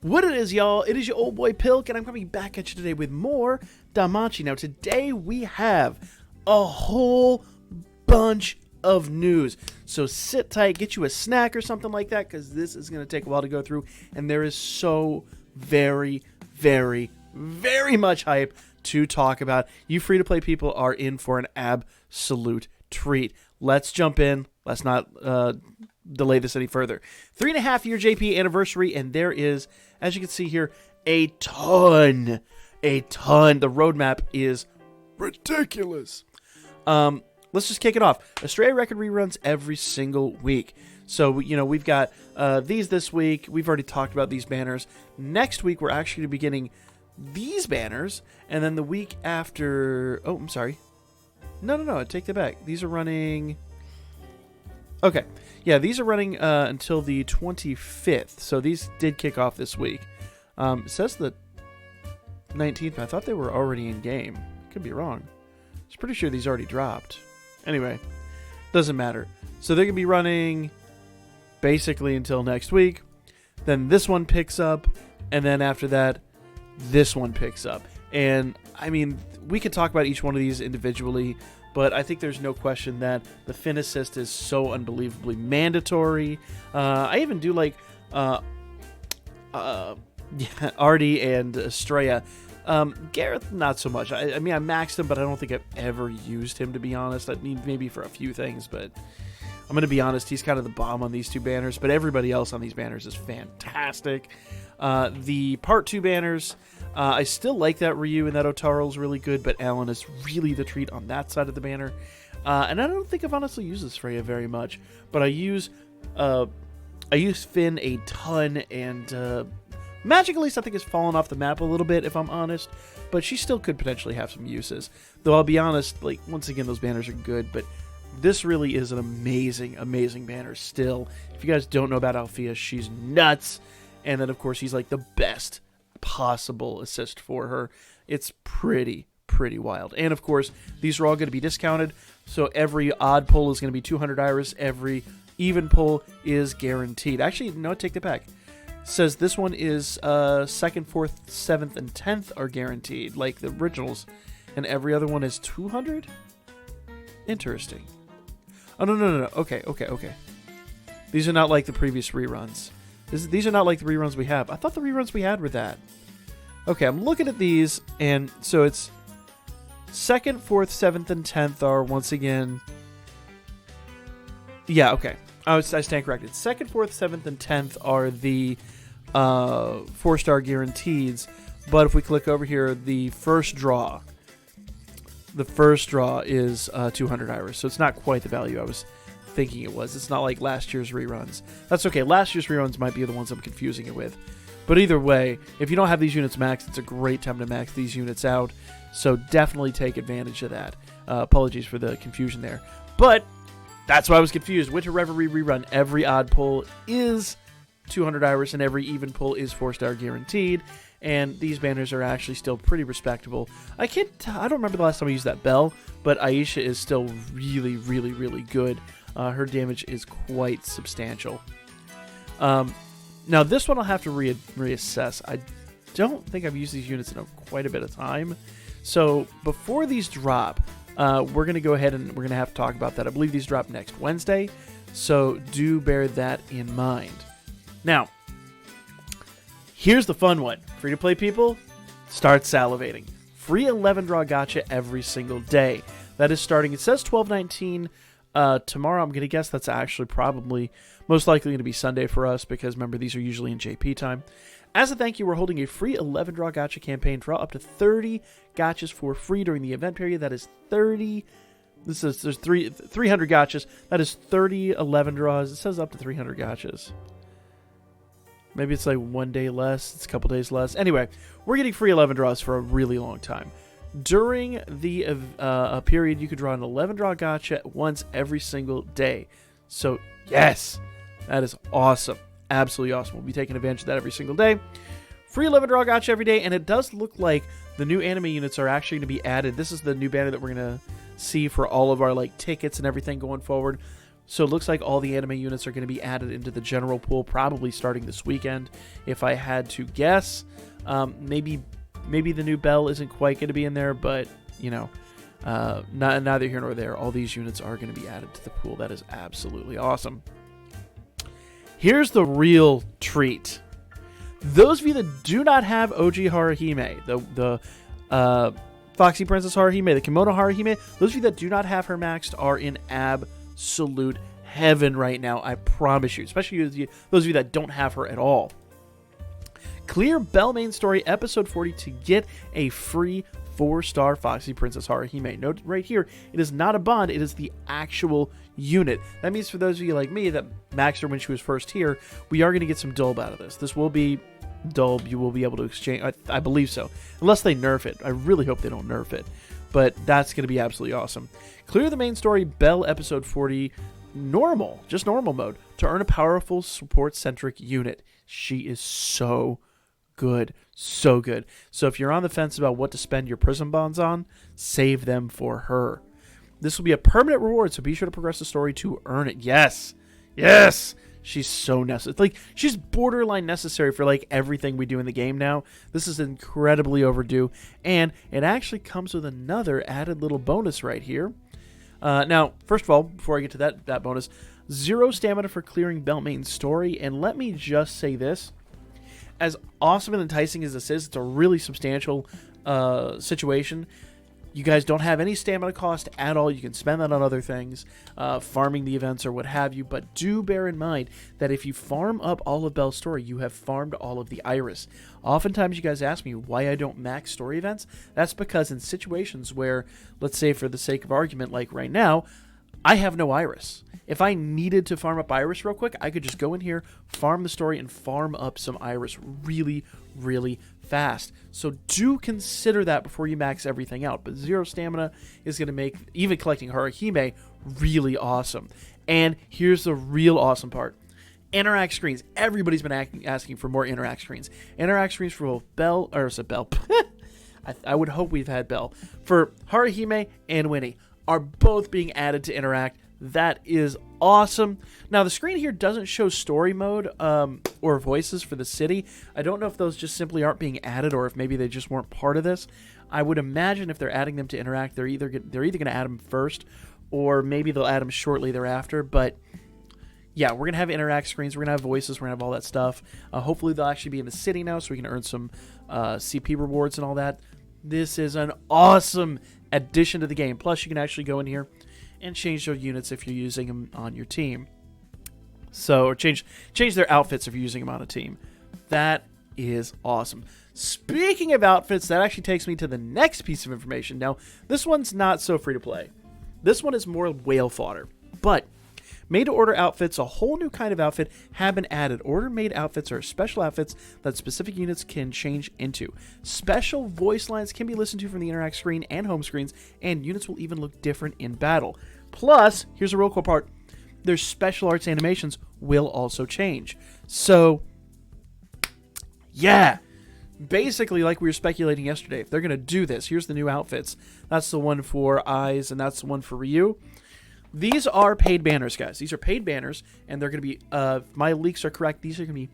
What it is, y'all? It is your old boy Pilk, and I'm coming back at you today with more Danmachi. Now, today we have a whole bunch of news. So sit tight, get you a snack or something like that, because this is going to take a while to go through, and there is so very, very, very much hype to talk about. You free-to-play people are in for an absolute treat. Let's jump in. Let's not delay this any further. 3.5-year JP anniversary, and there is, as you can see here, a ton. The roadmap is ridiculous. Let's just kick it off. Astray record reruns every single week. So, you know, we've got these this week. We've already talked about these banners. Next week, we're actually going to be getting these banners. And then the week after... Oh, I'm sorry. No, I take that back. These are running... Okay. Yeah, these are running until the 25th. So these did kick off this week. It says the 19th, but I thought they were already in game. Could be wrong. I was pretty sure these already dropped. Anyway, doesn't matter. So they're going to be running basically until next week. Then this one picks up. And then after that, this one picks up. And, I mean, we could talk about each one of these individually. But I think there's no question that the Fin Assist is so unbelievably mandatory. I even do like Artie and Estrella. Gareth, not so much. I mean, I maxed him, but I don't think I've ever used him, to be honest. I mean, maybe for a few things, but I'm going to be honest, he's kind of the bomb on these two banners. But everybody else on these banners is fantastic. The Part 2 banners... I still like that Ryu and that Otaro's really good, but Alan is really the treat on that side of the banner. And I don't think I've honestly used this Freya very much, but I use Finn a ton, and Magic Elise I think has fallen off the map a little bit, if I'm honest, but she still could potentially have some uses. Though I'll be honest, like, once again, those banners are good, but this really is an amazing, amazing banner still. If you guys don't know about Althea, she's nuts, and then of course he's like the best possible assist for her. It's pretty wild. And of course, these are all going to be discounted, so every odd pull is going to be 200 iris. Every even pull is guaranteed. Actually, no, take that back. It says this one is 2nd, 4th, 7th, and 10th are guaranteed, like the originals, and every other one is 200? Interesting. Oh, no. Okay. These are not like the previous reruns. These are not like the reruns we have. I thought the reruns we had were that. Okay, I'm looking at these, and so it's 2nd, 4th, 7th, and 10th are once again... Yeah, okay. I stand corrected. 2nd, 4th, 7th, and 10th are the 4-star guarantees, but if we click over here, the first draw is 200 iris, so it's not quite the value I was thinking it was. It's not like last year's reruns. That's okay. Last year's reruns might be the ones I'm confusing it with. But either way, if you don't have these units maxed, it's a great time to max these units out. So definitely take advantage of that. Apologies for the confusion there. But that's why I was confused. Winter Reverie rerun. Every odd pull is 200 iris and every even pull is 4-star guaranteed. And these banners are actually still pretty respectable. I don't remember the last time I used that bell, but Aisha is still really, really, really good. Her damage is quite substantial. Now, this one I'll have to reassess. I don't think I've used these units in quite a bit of time. So, before these drop, we're going to go ahead and we're going to have to talk about that. I believe these drop next Wednesday, so do bear that in mind. Now, here's the fun one. Free-to-play people, start salivating. Free 11-draw gacha every single day. That is starting, it says 12/19. Tomorrow, I'm going to guess that's actually probably most likely going to be Sunday for us, because remember, these are usually in JP time. As a thank you, we're holding a free 11-draw gacha campaign. Draw up to 30 gachas for free during the event period. That is 30. There's 300 gachas. That is 30 11 draws. It says up to 300 gachas. Maybe it's like one day less. It's a couple days less. Anyway, we're getting free 11 draws for a really long time. During the period, you could draw an 11-draw gacha once every single day. So, yes, that is awesome. Absolutely awesome. We'll be taking advantage of that every single day. Free 11-draw gacha every day, and it does look like the new anime units are actually going to be added. This is the new banner that we're going to see for all of our like tickets and everything going forward. So it looks like all the anime units are going to be added into the general pool, probably starting this weekend. If I had to guess, maybe the new Belle isn't quite going to be in there, but, you know, neither here nor there. All these units are going to be added to the pool. That is absolutely awesome. Here's the real treat. Those of you that do not have OG Haruhime, the Foxy Princess Haruhime, the Kimono Haruhime, those of you that do not have her maxed are in absolute heaven right now, I promise you. Especially those of you that don't have her at all. Clear Belle Main Story Episode 40 to get a free 4-star Foxy Princess Haruhime. Note right here, it is not a bond, it is the actual unit. That means for those of you like me that maxed her when she was first here, we are going to get some dulb out of this. This will be dulb. You will be able to exchange, I believe so. Unless they nerf it. I really hope they don't nerf it. But that's going to be absolutely awesome. Clear the Main Story Belle Episode 40 normal, just normal mode, to earn a powerful support-centric unit. She is so good. So good. So if you're on the fence about what to spend your Prism Bonds on, save them for her. This will be a permanent reward, so be sure to progress the story to earn it. Yes! Yes! She's so necessary. Like, she's borderline necessary for, like, everything we do in the game now. This is incredibly overdue. And it actually comes with another added little bonus right here. Now, first of all, before I get to that bonus, 0 stamina for clearing Belle Main Story. And let me just say this. As awesome and enticing as this is, it's a really substantial situation. You guys don't have any stamina cost at all. You can spend that on other things, farming the events or what have you. But do bear in mind that if you farm up all of Belle's story, you have farmed all of the iris. Oftentimes you guys ask me why I don't max story events. That's because in situations where, let's say for the sake of argument, like right now, I have no iris. If I needed to farm up iris real quick, I could just go in here, farm the story, and farm up some iris really, really fast. So do consider that before you max everything out. But 0 stamina is going to make even collecting Haruhime really awesome. And here's the real awesome part. Interact screens. Everybody's been asking for more interact screens. Interact screens for both Belle, or is it Belle? I would hope we've had Belle. For Haruhime and Winnie are both being added to interact. That is awesome. Now, the screen here doesn't show story mode or voices for the city. I don't know if those just simply aren't being added or if maybe they just weren't part of this. I would imagine if they're adding them to interact, they're either going to add them first or maybe they'll add them shortly thereafter. But yeah, we're going to have interact screens. We're going to have voices. We're going to have all that stuff. Hopefully, they'll actually be in the city now so we can earn some CP rewards and all that. This is an awesome addition to the game. Plus, you can actually go in here and change their units if you're using them on your team. So, or change their outfits if you're using them on a team. That is awesome. Speaking of outfits, that actually takes me to the next piece of information. Now, this one's not so free to play. This one is more whale fodder. But made-to-order outfits, a whole new kind of outfit, have been added. Order-made outfits are special outfits that specific units can change into. Special voice lines can be listened to from the interact screen and home screens, and units will even look different in battle. Plus, here's a real cool part, their special arts animations will also change. So, yeah. Basically, like we were speculating yesterday, if they're going to do this, here's the new outfits. That's the one for Eyes, and that's the one for Ryu. These are paid banners, guys. These are paid banners, and they're going to be, if my leaks are correct, these are going to be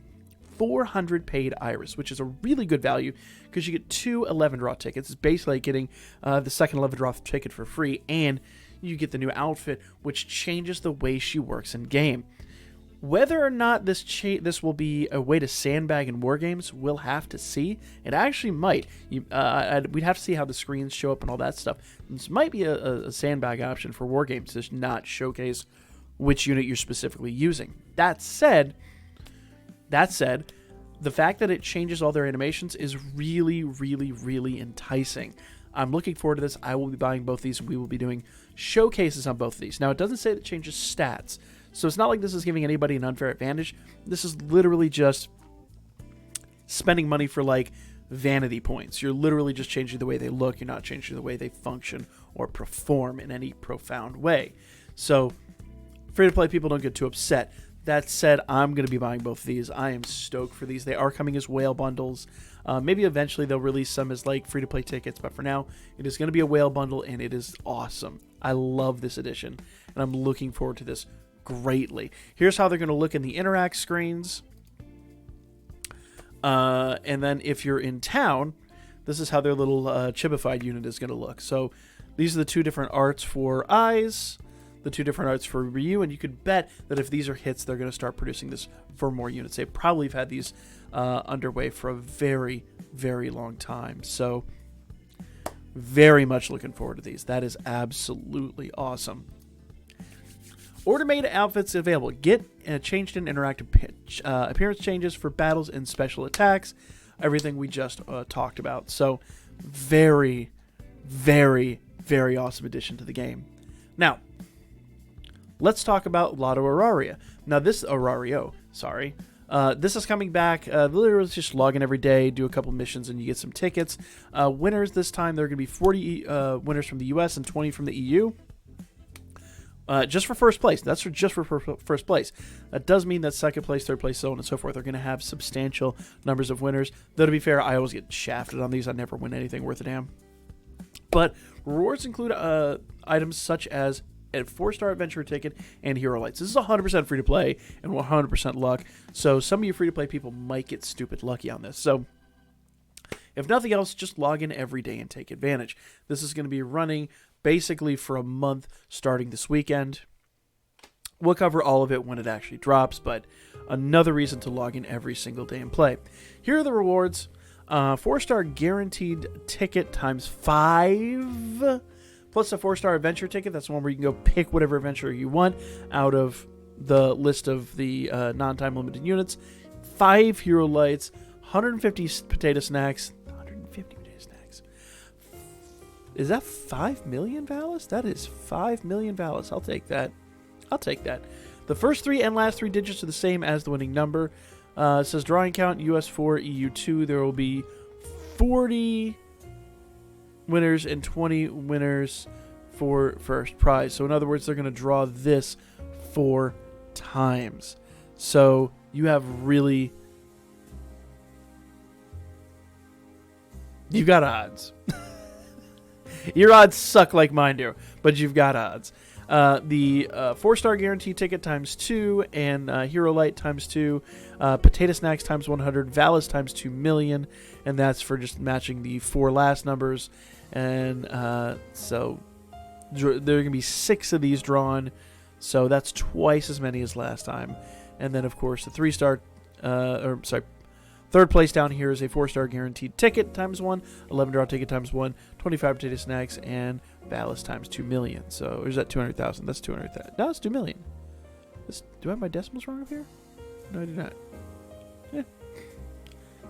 400 paid iris, which is a really good value because you get 2 11 draw tickets. It's basically like getting the second 11 draw ticket for free, and you get the new outfit, which changes the way she works in game. Whether or not this will be a way to sandbag in war games, we'll have to see. It actually might. We'd have to see how the screens show up and all that stuff. This might be a sandbag option for war games to not showcase which unit you're specifically using. That said, the fact that it changes all their animations is really, really, really enticing. I'm looking forward to this. I will be buying both these. We will be doing showcases on both of these. Now, it doesn't say that it changes stats. So it's not like this is giving anybody an unfair advantage. This is literally just spending money for, like, vanity points. You're literally just changing the way they look. You're not changing the way they function or perform in any profound way. So free-to-play people don't get too upset. That said, I'm going to be buying both of these. I am stoked for these. They are coming as whale bundles. Maybe eventually they'll release some as, like, free-to-play tickets. But for now, it is going to be a whale bundle, and it is awesome. I love this edition, and I'm looking forward to this greatly. Here's how they're going to look in the interact screens. And then if you're in town, this is how their little chibified unit is going to look. So these are the two different arts for eyes, the two different arts for Ryu, and you could bet that if these are hits, they're going to start producing this for more units. They probably have had these underway for a very, very long time. So very much looking forward to these. That is absolutely awesome. Order-made outfits available. Get changed in interactive appearance changes for battles and special attacks. Everything we just talked about. So very, very, very awesome addition to the game. Now, let's talk about Lotto Araria. Now, this this is coming back. Literally just log in every day, do a couple missions, and you get some tickets. Winners this time, there are going to be 40 winners from the US and 20 from the EU. Just for first place. That's just for first place. That does mean that second place, third place, so on and so forth are going to have substantial numbers of winners. Though, to be fair, I always get shafted on these. I never win anything worth a damn. But rewards include items such as a 4-star adventure ticket and hero lights. This is 100% free to play and 100% luck. So some of you free to play people might get stupid lucky on this. So if nothing else, just log in every day and take advantage. This is going to be running basically for a month starting this weekend. We'll cover all of it when it actually drops, but another reason to log in every single day and play. Here are the rewards. 4-star guaranteed ticket times 5, plus a 4-star adventure ticket. That's the one where you can go pick whatever adventure you want out of the list of the non-time limited units. 5 hero lights, 150 potato snacks. 150 potato snacks. Is that 5 million Valis? That is 5 million Valis. I'll take that. I'll take that. The first 3 and last 3 digits are the same as the winning number. It says drawing count, US 4, EU 2. There will be 40 winners and 20 winners for first prize. So in other words, they're going to draw this 4 times. So you have really... You've got odds. Your odds suck like mine do, but you've got odds. The 4-star guaranteed ticket times 2 and hero light times 2, potato snacks times 100, Valis times 2 million, and that's for just matching the 4 last numbers. And so there are going to be 6 of these drawn, so that's twice as many as last time. And then of course the 3-star, third place down here is a 4-star guaranteed ticket times 1, 11 draw ticket times 1, 25 potato snacks, and Valis times 2 million. So, or is that 200,000? That's 200,000. No, it's 2 million. Do I have my decimals wrong up here? No, I do not. Yeah.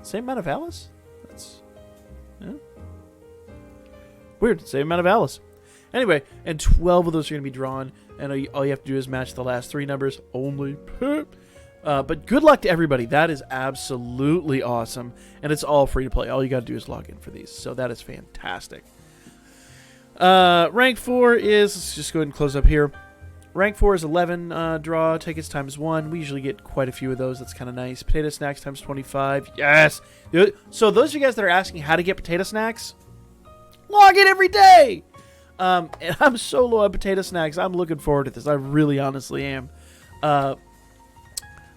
Same amount of Valis? That's... Yeah. Weird. Same amount of Valis. Anyway, and 12 of those are going to be drawn, and all you have to do is match the last 3 numbers only. But good luck to everybody. That is absolutely awesome, and it's all free to play. All you got to do is log in for these, so that is fantastic. Rank 4 is, let's just go ahead and close up here. Rank 4 is 11 draw tickets times 1. We usually get quite a few of those. That's kind of nice. Potato snacks times 25. Yes! So those of you guys that are asking how to get potato snacks, log in every day! And I'm so low on potato snacks. I'm looking forward to this. I really honestly am.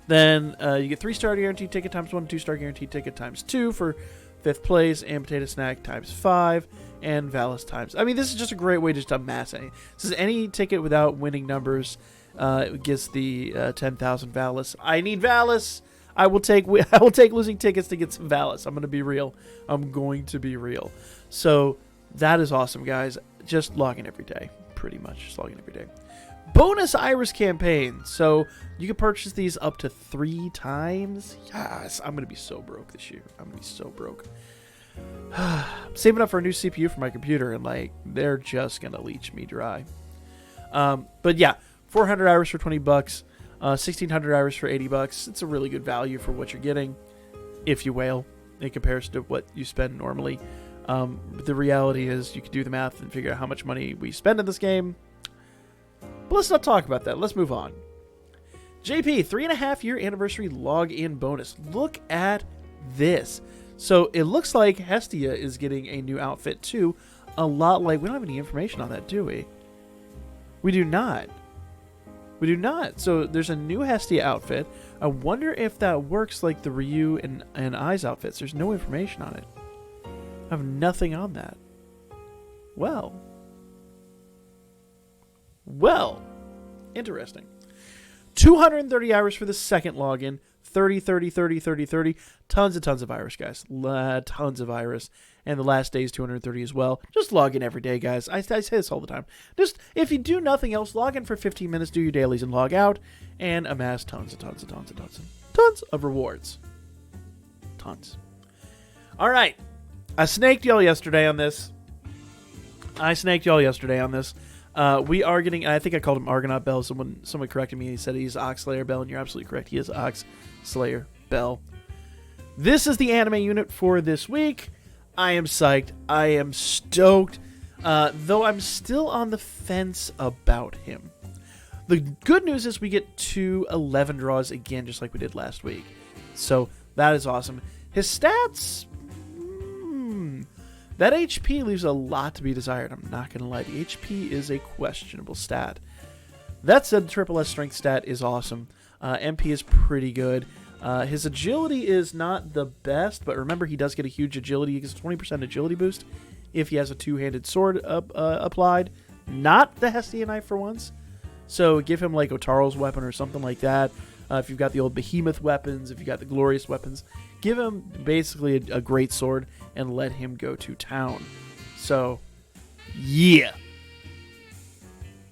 Then you get 3-star guaranteed ticket times 1, 2-star guaranteed ticket times 2 for 5th place, and potato snack times 5, and Valis times. I mean, this is just a great way just to amass any. This is any ticket without winning numbers. It gets the 10,000 Valis. I need Valis. I will take losing tickets to get some Valis. I'm going to be real. I'm going to be real. So that is awesome, guys. Just log in every day. Pretty much just log in every day. Bonus Iris campaign. So you can purchase these up to 3 times. Yes, I'm going to be so broke this year. I'm going to be so broke. I'm saving up for a new CPU for my computer, and like they're just going to leech me dry. But yeah, 400 hours for 20 bucks, 1600 hours for 80 bucks. It's a really good value for what you're getting if you whale in comparison to what you spend normally. But the reality is you can do the math and figure out how much money we spend in this game. But let's not talk about that. Let's move on. JP, 3.5-year anniversary login bonus. Look at this. So it looks like Hestia is getting a new outfit too. A lot like... We don't have any information on that, do we? We do not. We do not. So there's a new Hestia outfit. I wonder if that works like the Ryu and Ai's outfits. There's no information on it. I have nothing on that. Well, interesting. 230 Iris for the second login. 30, 30, 30, 30, 30. Tons of Iris, guys. Tons of Iris. And the last day is 230 as well. Just log in every day, guys. I say this all the time. Just, if you do nothing else, log in for 15 minutes, do your dailies, and log out, and amass tons of rewards. Tons. All right. I snaked y'all yesterday on this. We are getting, I think I called him Argonaut Bell. Someone corrected me. He said he's Ox Slayer Bell, and you're absolutely correct. He is Ox Slayer Bell. This is the anime unit for this week. I am psyched. I am stoked. Though I'm still on the fence about him. The good news is we get 2 11 draws again, just like we did last week. So that is awesome. His stats... that HP leaves a lot to be desired. I'm not going to lie. The HP is a questionable stat. That said, the triple S strength stat is awesome. MP is pretty good. His agility is not the best, but remember, he does get a huge agility. He gets a 20% agility boost if he has a two-handed sword applied. Not the Hestia knife for once. So give him like Otaro's weapon or something like that. If you've got the old behemoth weapons, if you've got the glorious weapons, give him basically a great sword and let him go to town. So, yeah.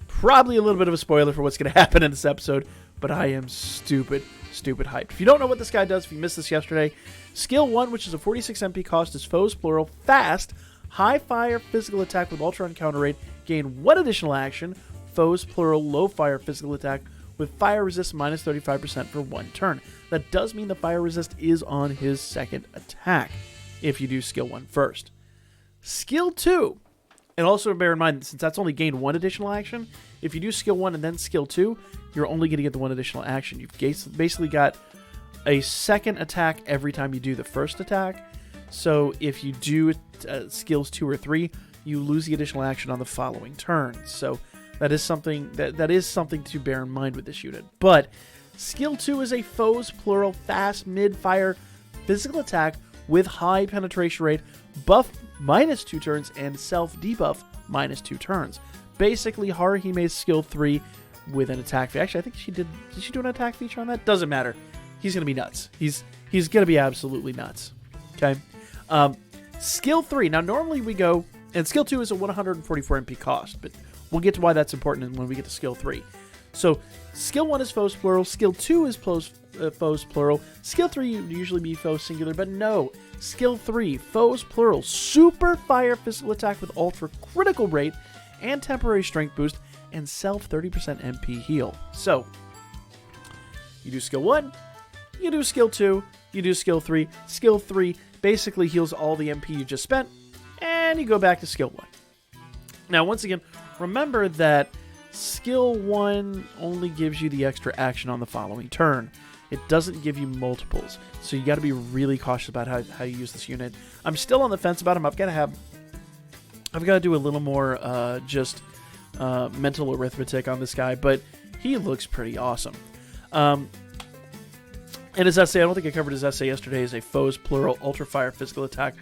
Probably a little bit of a spoiler for what's going to happen in this episode, but I am stupid hyped. If you don't know what this guy does, if you missed this yesterday, skill 1, which is a 46 MP cost, is foes plural, fast, high fire physical attack with ultra encounter rate, gain 1 additional action, foes plural, low fire physical attack with fire resist minus 35% for 1 turn. That does mean the fire resist is on his second attack if you do skill 1 first. Skill 2, and also bear in mind, since that's only gained 1 additional action, if you do skill 1 and then skill 2, you're only going to get the 1 additional action. You've basically got a second attack every time you do the first attack. So if you do skills 2 or 3, you lose the additional action on the following turn. So that is something that is something to bear in mind with this unit. But skill 2 is a foes plural fast mid-fire physical attack with high penetration rate, buff minus 2 turns, and self debuff minus 2 turns. Basically, Haruhime's skill 3 with an attack feature. Actually, I think did she do an attack feature on that? Doesn't matter. He's going to be nuts. He's going to be absolutely nuts. Okay? Skill 3. Now, normally we go, and skill 2 is a 144 MP cost, but we'll get to why that's important when we get to skill 3. So, skill 1 is foes plural, skill 2 is foes plural, skill 3 would usually be foes singular, but no. Skill 3, foes plural, super fire physical attack with ultra critical rate and temporary strength boost, and self 30% MP heal. So, you do skill 1, you do skill 2, you do skill 3. Skill 3 basically heals all the MP you just spent, and you go back to skill 1. Now, once again, remember that skill 1 only gives you the extra action on the following turn. It doesn't give you multiples, so you got to be really cautious about how you use this unit. I'm still on the fence about him. I've got to do a little more mental arithmetic on this guy, but he looks pretty awesome. And his essay, I don't think I covered his essay yesterday, is a foes plural ultra fire physical attack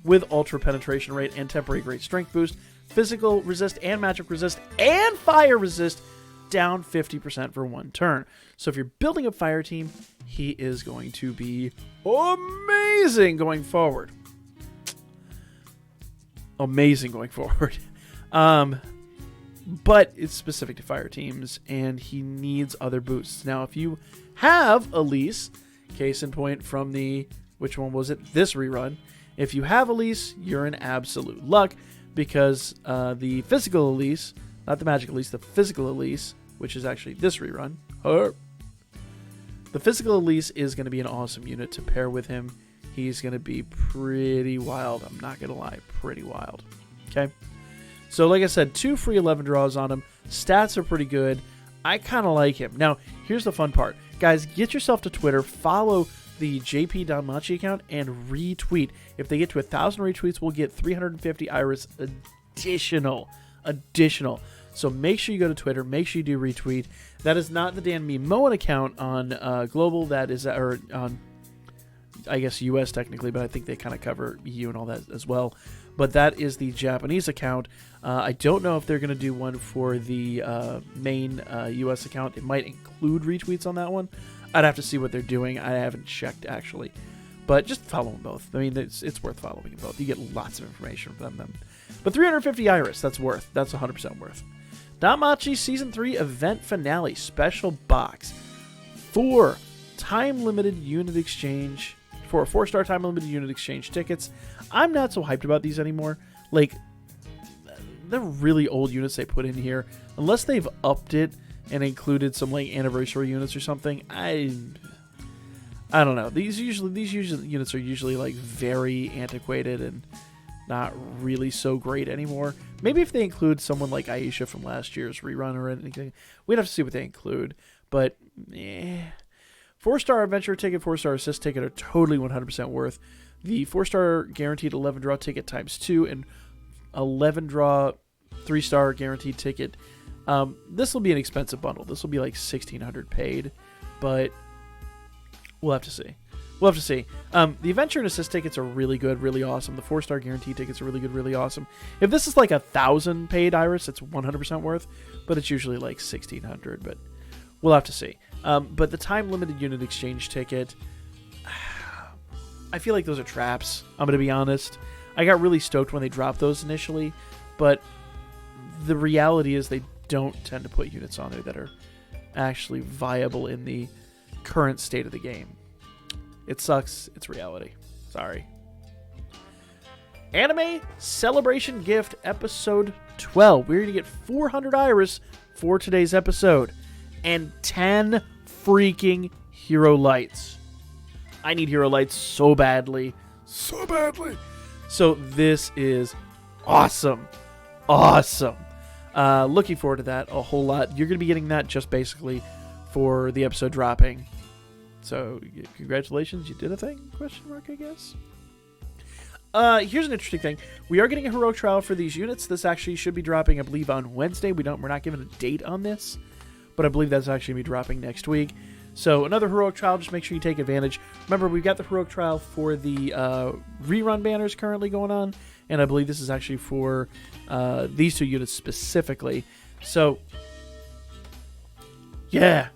with ultra penetration rate and temporary great strength boost, physical resist and magic resist and fire resist down 50% for 1 turn. So if you're building a fire team, he is going to be amazing going forward. But it's specific to fire teams, and he needs other boosts. Now, if you have Elise, case in point from the, which one was it? This rerun. If you have Elise, you're in absolute luck, because the physical Elise, not the magic Elise, the physical Elise, which is actually this rerun, the physical Elise is going to be an awesome unit to pair with him. He's going to be pretty wild. I'm not going to lie, pretty wild. Okay? So, like I said, 2 free 11 draws on him. Stats are pretty good. I kind of like him. Now, here's the fun part. Guys, get yourself to Twitter, follow the JP Danmachi account, and retweet. If they get to 1,000 retweets, we'll get 350 Iris additional. So make sure you go to Twitter. Make sure you do retweet. That is not the Danmemo account on Global. That is, or on, I guess, US technically, but I think they kind of cover EU and all that as well. But that is the Japanese account. I don't know if they're going to do one for the main US account. It might include retweets on that one. I'd have to see what they're doing. I haven't checked, actually. But just follow them both. I mean, it's worth following them both. You get lots of information from them. But 350 Iris, that's 100% worth. Danmachi Season 3 Event Finale Special Box. 4 time-limited unit exchange. For 4-star time-limited unit exchange tickets. I'm not so hyped about these anymore. Like, they're really old units they put in here. Unless they've upped it and included some, like, anniversary units or something, I don't know. These units are usually, like, very antiquated and not really so great anymore. Maybe if they include someone like Aisha from last year's rerun or anything, we'd have to see what they include. But, 4-star adventure ticket, 4-star assist ticket are totally 100% worth. The 4-star guaranteed 11 draw ticket times 2 and 11 draw 3-star guaranteed ticket. This will be an expensive bundle. This will be like $1,600 paid, but we'll have to see. The adventure and assist tickets are really good, really awesome. The 4-star guaranteed tickets are really good, really awesome. If this is like 1,000 paid Iris, it's 100% worth, but it's usually like $1,600, but we'll have to see. But the time-limited unit exchange ticket, I feel like those are traps, I'm going to be honest. I got really stoked when they dropped those initially, but the reality is they don't tend to put units on there that are actually viable in the current state of the game. It sucks. It's reality. Sorry. Anime Celebration Gift Episode 12. We're going to get 400 Iris for today's episode. And 10 freaking Hero Lights. I need Hero Lights so badly. So badly. So this is awesome. Awesome. Looking forward to that a whole lot. You're going to be getting that just basically for the episode dropping. So, congratulations, you did a thing? Question mark, I guess. Here's an interesting thing. We are getting a heroic trial for these units. This actually should be dropping, I believe, on Wednesday. We're not given a date on this, but I believe that's actually going to be dropping next week. So, another heroic trial. Just make sure you take advantage. Remember, we've got the heroic trial for the rerun banners currently going on, and I believe this is actually for these two units specifically. So, yeah.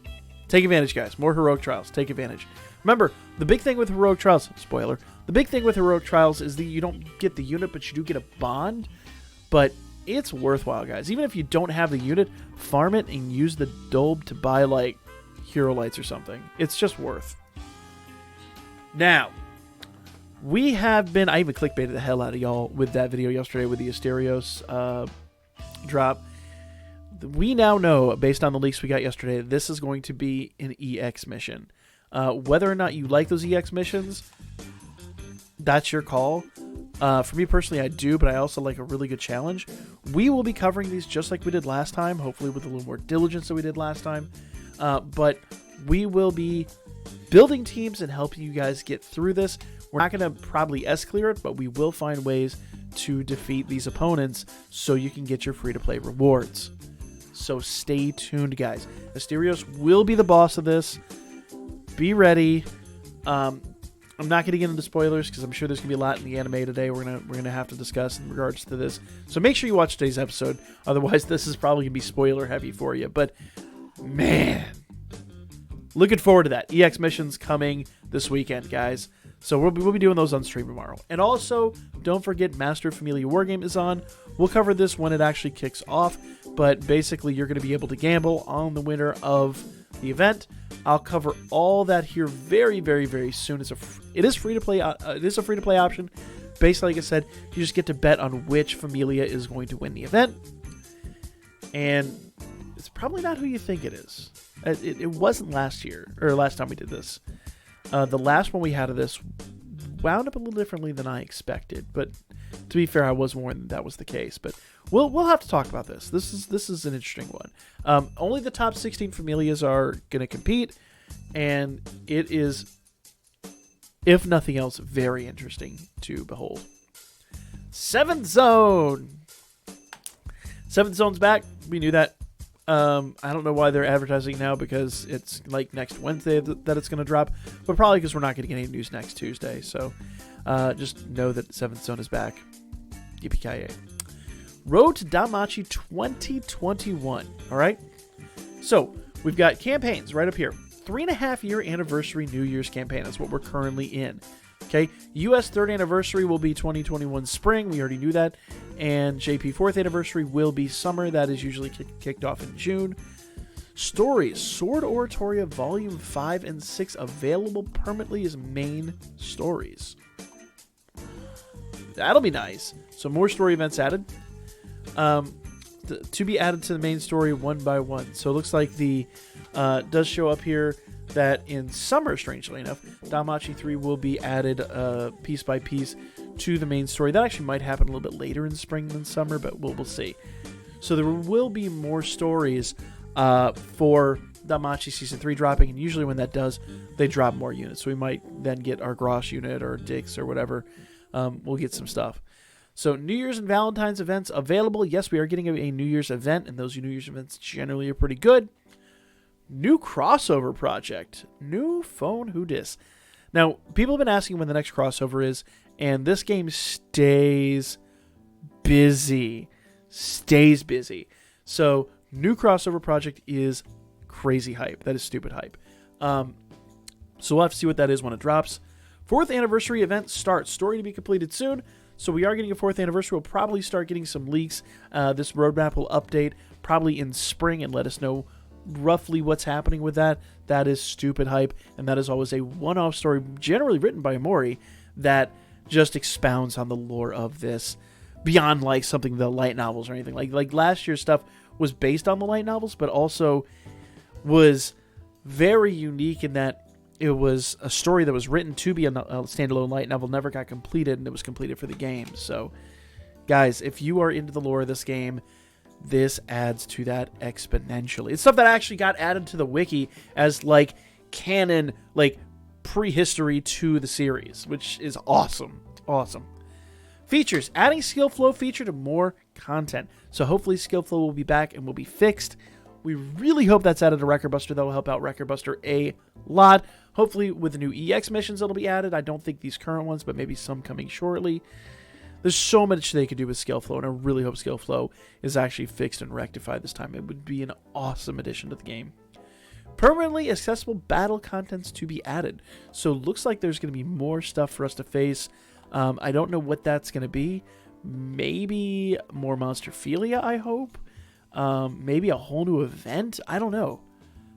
Take advantage, guys. More heroic trials. Take advantage. Remember, the big thing with heroic trials, spoiler, the big thing with heroic trials is that you don't get the unit, but you do get a bond. But it's worthwhile, guys. Even if you don't have the unit, farm it and use the Dolb to buy, like, Hero Lights or something. It's just worth. Now, we have been, I even clickbaited the hell out of y'all with that video yesterday with the Asterios drop. We now know, based on the leaks we got yesterday, this is going to be an EX mission. Whether or not you like those EX missions, that's your call. For me personally, I do, but I also like a really good challenge. We will be covering these just like we did last time, hopefully with a little more diligence than we did last time. But we will be building teams and helping you guys get through this. We're not going to probably S-clear it, but we will find ways to defeat these opponents so you can get your free-to-play rewards. So stay tuned, guys. Asterios will be the boss of this. Be ready. I'm not going to get into spoilers because I'm sure there's going to be a lot in the anime today we're gonna have to discuss in regards to this. So make sure you watch today's episode. Otherwise, this is probably going to be spoiler heavy for you. But, man, looking forward to that. EX missions coming this weekend, guys. So we'll be doing those on stream tomorrow. And also, don't forget Master of Familia Wargame is on. We'll cover this when it actually kicks off. But basically, you're going to be able to gamble on the winner of the event. I'll cover all that here very, very, very soon. It is free to play. It is a free to play option. Basically, like I said, you just get to bet on which Familia is going to win the event. And it's probably not who you think it is. It wasn't last year, or last time we did this. The last one we had of this wound up a little differently than I expected, but to be fair, I was warned that was the case. But we'll have to talk about this. This is an interesting one. Only the top 16 Familias are going to compete, and it is, if nothing else, very interesting to behold. 7th Zone. Seventh Zone's back. We knew that. I don't know why they're advertising now because it's like next Wednesday that it's going to drop, but probably because we're not going to get any news next Tuesday. So just know that Seventh Zone is back. Yippee-ki-yay. Road to Danmachi 2021. All right. So we've got campaigns right up here. 3.5-year anniversary New Year's campaign. That's what we're currently in. Okay. US 3rd anniversary will be 2021 spring. We already knew that. And JP 4th anniversary will be summer. That is usually kicked off in June. Stories. Sword Oratoria Volume 5 and 6 available permanently as main stories. That'll be nice. So more story events added. To be added to the main story one by one. So it looks like the does show up here that in summer, strangely enough, Danmachi 3 will be added piece by piece to the main story. That actually might happen a little bit later in spring than summer, but we'll see. So there will be more stories for Danmachi Season 3 dropping, and usually when that does, they drop more units. So we might then get our Grosh unit or Dix or whatever. We'll get some stuff. So New Year's and Valentine's events available. Yes, we are getting a New Year's event, and those New Year's events generally are pretty good. New crossover project. New phone who dis. Now, people have been asking when the next crossover is, and this game stays busy. Stays busy. So, new crossover project is crazy hype. That is stupid hype. So we'll have to see what that is when it drops. 4th anniversary event starts. Story to be completed soon. So we are getting a 4th anniversary. We'll probably start getting some leaks. This roadmap will update probably in spring and let us know roughly what's happening with that. That is stupid hype, and that is always a one-off story, generally written by Mori, that just expounds on the lore of this beyond like something the light novels or anything. Like last year's stuff was based on the light novels, but also was very unique in that it was a story that was written to be a standalone light novel, never got completed, and it was completed for the game. So, guys, if you are into the lore of this game, this adds to that exponentially. It's stuff that actually got added to the wiki as, like, canon, like, prehistory to the series, which is awesome. Awesome. Features. Adding skill flow feature to more content. So, hopefully, skill flow will be back and will be fixed. We really hope that's added to Record Buster. That will help out Record Buster a lot. Hopefully, with the new EX missions, it'll be added. I don't think these current ones, but maybe some coming shortly. There's so much they could do with skill flow, and I really hope skill flow is actually fixed and rectified this time. It would be an awesome addition to the game. Permanently accessible battle contents to be added. So it looks like there's going to be more stuff for us to face. I don't know what that's going to be. Maybe more Monsterphilia, I hope. Maybe a whole new event. I don't know.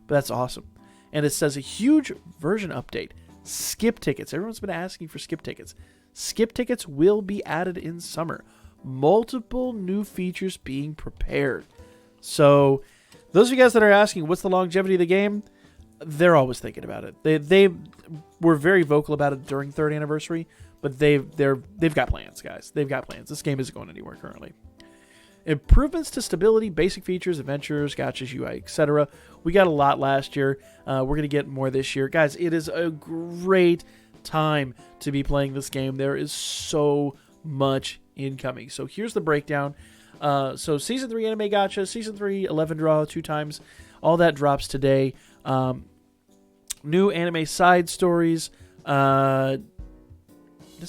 But that's awesome. And it says a huge version update. Skip tickets. Everyone's been asking for skip tickets. Skip tickets will be added in summer. Multiple new features being prepared. So, those of you guys that are asking, what's the longevity of the game? They're always thinking about it. They were very vocal about it during 3rd anniversary, but they've got plans, guys. They've got plans. This game isn't going anywhere currently. Improvements to stability, basic features, adventures, gotchas, UI, etc. We got a lot last year. We're going to get more this year. Guys, it is a great time to be playing this game. There is so much incoming. So here's the breakdown. So Season 3 Anime Gacha, Season 3 11 Draw 2 times. All that drops today. New anime side stories. This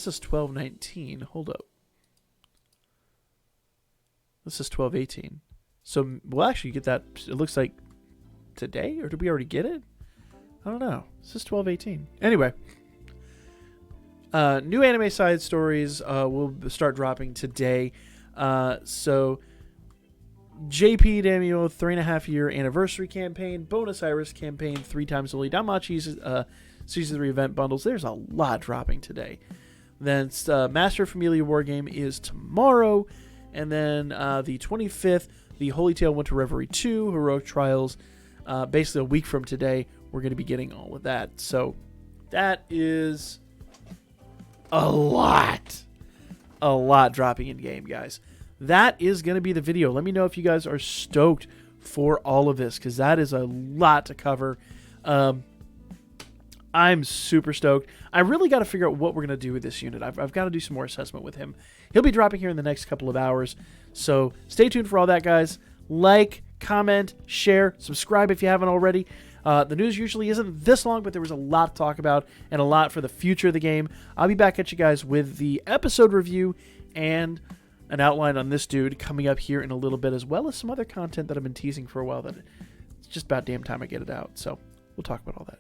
is 12/19. Hold up. This is 12/18. So we'll actually get that, it looks like, today? Or did we already get it? I don't know. This is 12/18. Anyway. New anime side stories will start dropping today. So JP Danmemo 3.5-year anniversary campaign, bonus Iris campaign, 3 times only, Danmachi's Season 3 event bundles. There's a lot dropping today. Then Master Familia War Game is tomorrow. And then the 25th, the Holy Tale Winter Reverie 2, Heroic Trials. Basically a week from today, we're going to be getting all of that. So that is a lot dropping in game, guys. That is going to be the video. Let me know if you guys are stoked for all of this, because that is a lot to cover. I'm super stoked. I really got to figure out what we're going to do with this unit. I've got to do some more assessment with him. He'll be dropping here in the next couple of hours. So stay tuned for all that, guys. Like, comment, share, subscribe if you haven't already. The news usually isn't this long, but there was a lot to talk about and a lot for the future of the game. I'll be back at you guys with the episode review and an outline on this dude coming up here in a little bit, as well as some other content that I've been teasing for a while that it's just about damn time I get it out. So we'll talk about all that.